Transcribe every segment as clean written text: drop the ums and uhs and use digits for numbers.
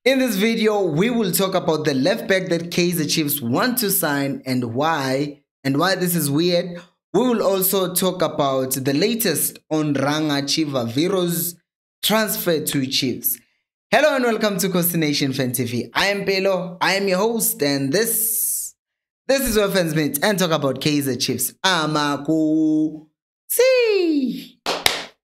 In this video, we will talk about the left back that Kaizer Chiefs want to sign and why this is weird. We will also talk about the latest on RANGA CHIVAVIRO'S transfer to Chiefs. Hello and welcome to Khosi Nation Fan TV. I am Pelo, I am your host, and this is where fans meet and talk about Kaizer Chiefs. Khosi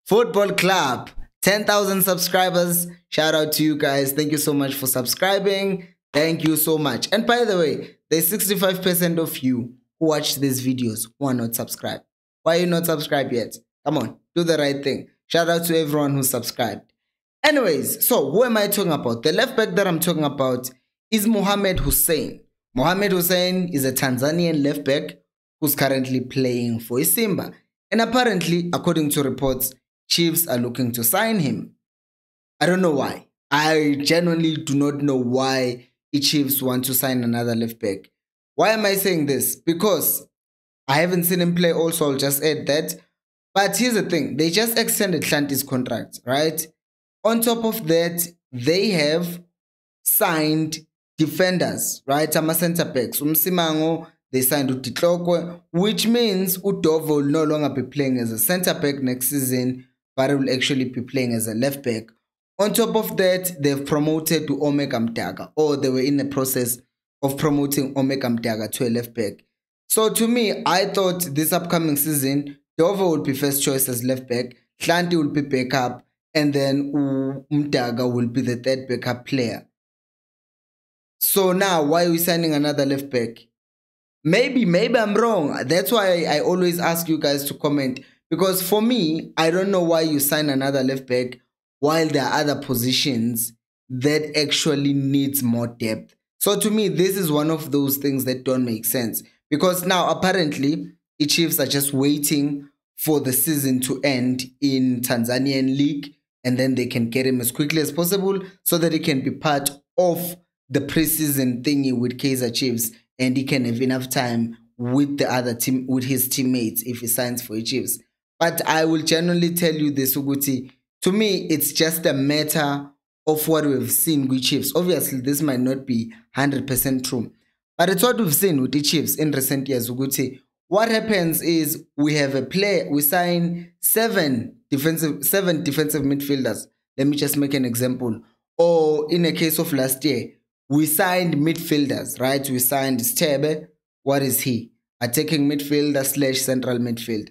Football Club. 10,000 subscribers. Shout out to you guys. Thank you so much for subscribing. Thank you so much. And by the way, there's 65% of you who watch these videos who are not subscribed. Why are you not subscribed yet? Come on, do the right thing. Shout out to everyone who subscribed. Anyways, so who am I talking about? The left back that I'm talking about is Mohamed Hussein. Mohamed Hussein is a Tanzanian left back who's currently playing for Simba. And apparently, according to reports, Chiefs are looking to sign him. I don't know why. I genuinely do not know why the Chiefs want to sign another left back. Why am I saying this? Because I haven't seen him play also, I'll just add that. But here's the thing. They just extended Shanti's contract, right? On top of that, they have signed defenders, right? Ama center backs. Simango, they signed Utitlokwe, which means Udovo will no longer be playing as a center back next season, but will actually be playing as a left back. On top of that, they've promoted to Omega Mdaga, or they were in the process of promoting Omega Mdaga to a left back. So to me, I thought this upcoming season, Dovo would be first choice as left back, Shanti will be backup, and then Mdaga will be the third backup player. So now, why are we signing another left back? Maybe I'm wrong. That's why I always ask you guys to comment. Because for me, I don't know why you sign another left back while there are other positions that actually needs more depth. So to me, this is one of those things that don't make sense. Because now apparently, the Chiefs are just waiting for the season to end in Tanzanian League. And then they can get him as quickly as possible so that he can be part of the preseason thingy with Kaizer Chiefs. And he can have enough time with the other team, with his teammates if he signs for the Chiefs. But I will genuinely tell you this, Uguti. To me, it's just a matter of what we've seen with Chiefs. Obviously, this might not be 100% true. But it's what we've seen with the Chiefs in recent years, Uguti. What happens is we have a player, we sign seven defensive midfielders. Let me just make an example. Or in a case of last year, we signed midfielders, right? We signed Stebe. What is he? Attacking midfielder / central midfield.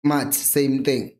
Mat, same thing.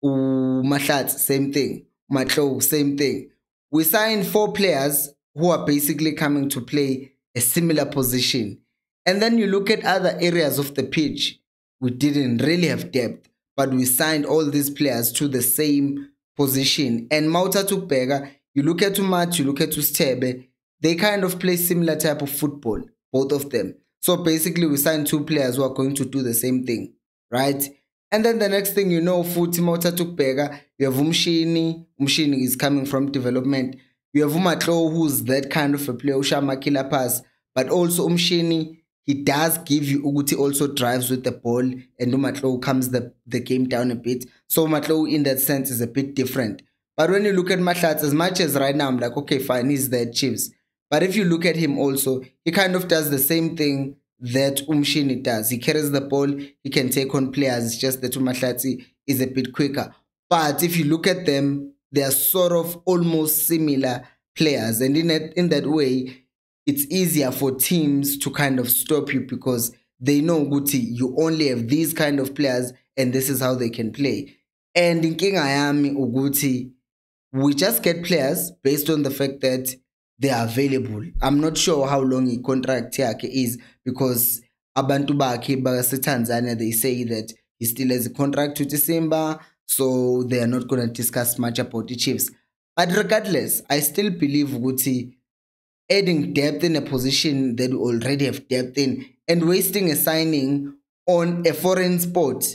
Mahlat, same thing. Matlo, same thing. We signed 4 players who are basically coming to play a similar position. And then you look at other areas of the pitch. We didn't really have depth, but we signed all these players to the same position. And Mauta Tukbega, you look at Mat, you look at Stebe, they kind of play similar type of football, both of them. So basically we signed 2 players who are going to do the same thing, right? And then the next thing you know, Futhi Mauta Tukbega, you have Umshini is coming from development. You have Umatlo, who's that kind of a player, Ushama killer pass. But also Umshini, he does give you, Uguti also drives with the ball, and Umatlo comes the game down a bit. So Umatlo in that sense is a bit different. But when you look at Mahlat, as much as right now I'm like, okay, fine, he's the Chiefs. But if you look at him also, he kind of does the same thing that Umshini does. He carries the ball, he can take on players. It's just that Mahlatsi is a bit quicker. But if you look at them, they are sort of almost similar players. And in that way, it's easier for teams to kind of stop you because they know, Guti, you only have these kind of players and this is how they can play. And in King Ayami, Uguti, we just get players based on the fact that they are available. I'm not sure how long a contract is because abantu bakhe Tanzania, they say that he still has a contract with Simba, so they are not going to discuss much about the Chiefs. But regardless, I still believe Guti adding depth in a position that we already have depth in and wasting a signing on a foreign spot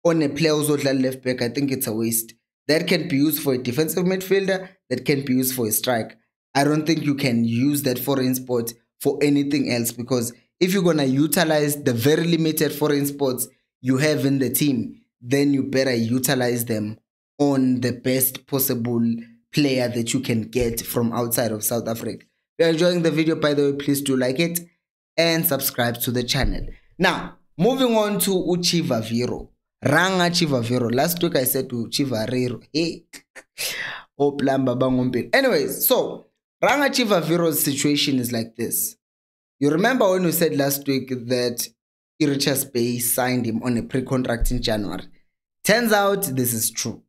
on a player who's left back, I think it's a waste. That can be used for a defensive midfielder, that can be used for a strike. I don't think you can use that foreign spot for anything else because if you're going to utilize the very limited foreign spots you have in the team, then you better utilize them on the best possible player that you can get from outside of South Africa. If you're enjoying the video, by the way, please do like it and subscribe to the channel. Now, moving on to Chivaviro. RANGA CHIVAVIRO. Last week I said to Chivariro. Hey. Anyways, so RANGA CHIVAVIRO's situation is like this. You remember when we said last week that Richards Bay signed him on a pre-contract in January? Turns out this is true.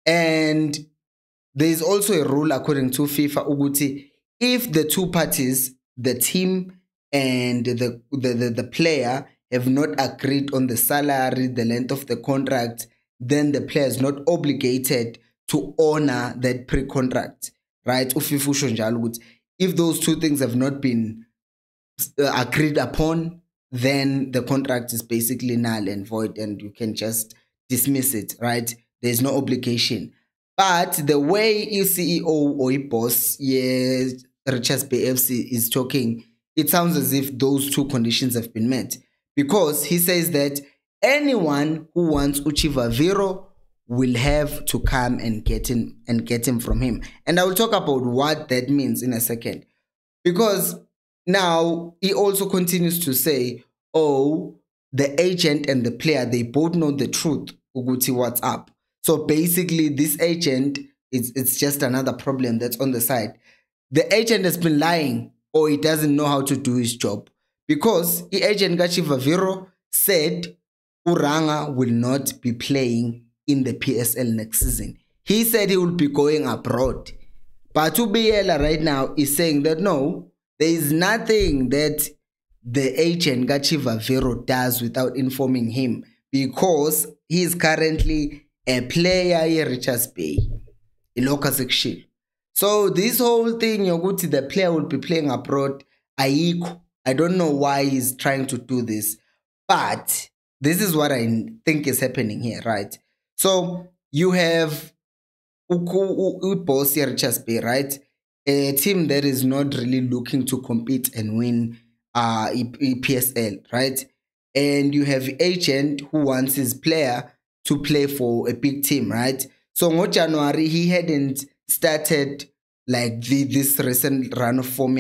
And there is also a rule according to FIFA, Uguti, if the two parties, the team and the player, have not agreed on the salary, the length of the contract, then the player is not obligated to honor that pre-contract, right? If those two things have not been agreed upon, then the contract is basically null and void and you can just dismiss it, right? There's no obligation. But the way your CEO or your boss, Richards Bay FC, is talking, it sounds as if those two conditions have been met. Because he says that anyone who wants Chivaviro will have to come and get him from him. And I will talk about what that means in a second. Because now he also continues to say, oh, the agent and the player, they both know the truth, Uguti, what's up. So basically this agent, it's just another problem that's on the side. The agent has been lying or he doesn't know how to do his job. Because the agent Chivaviro said RANGA will not be playing in the PSL next season. He said he will be going abroad. But Ubiela right now is saying that no, there is nothing that the agent Chivaviro does without informing him, because he is currently a player in Richards Bay, in local section. So this whole thing, the player will be playing abroad, I don't know why he's trying to do this, but this is what I think is happening here, right? So you have boss Richards Bay, right? A team that is not really looking to compete and win PSL, right? And you have agent who wants his player to play for a big team, right? So in January, he hadn't started like this recent run of form.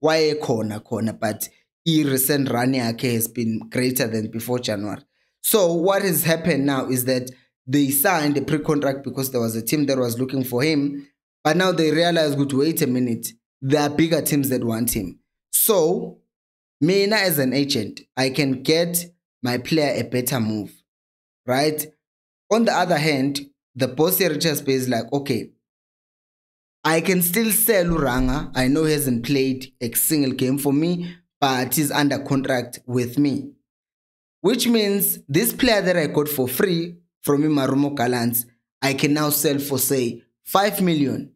Why corner, but the recent run has been greater than before January. So what has happened now is that they signed a pre-contract because there was a team that was looking for him, but now they realize, good, wait a minute, there are bigger teams that want him. So me as an agent, I can get my player a better move, right? On the other hand, the boss here Richards Bay is like, okay, I can still sell RANGA. I know he hasn't played a single game for me, but he's under contract with me. Which means this player that I got for free from Marumo Kalans, I can now sell for, say, 5 million.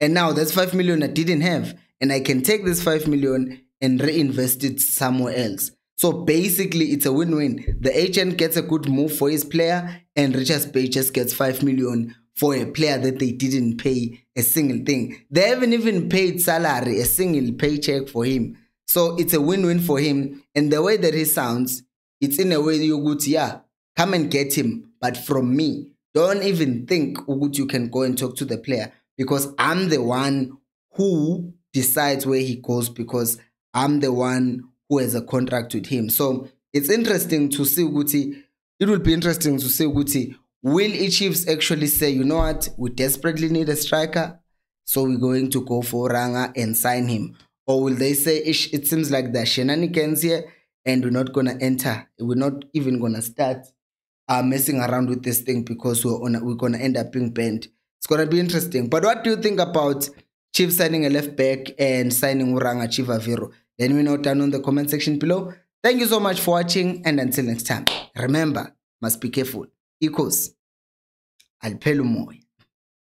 And now that's 5 million I didn't have. And I can take this 5 million and reinvest it somewhere else. So basically, it's a win-win. The agent gets a good move for his player, and Richards Bay just gets 5 million for a player that they didn't pay a single thing. They haven't even paid salary, a single paycheck for him. So it's a win-win for him. And the way that he sounds, it's in a way you go to, yeah, come and get him, but from me. Don't even think you can go and talk to the player, because I'm the one who decides where he goes, because I'm the one who has a contract with him. So it's interesting to see, it will be interesting to see, will Chiefs actually say, you know what, we desperately need a striker, so we're going to go for RANGA and sign him? Or will they say, it seems like the shenanigans here and we're not going to enter, we're not even going to start messing around with this thing because we're going to end up being banned? It's going to be interesting. But what do you think about Chiefs signing a left back and signing RANGA Chivaviro? Let me know down in the comment section below. Thank you so much for watching, and until next time, remember, must be careful. Equals, I'll pay you more.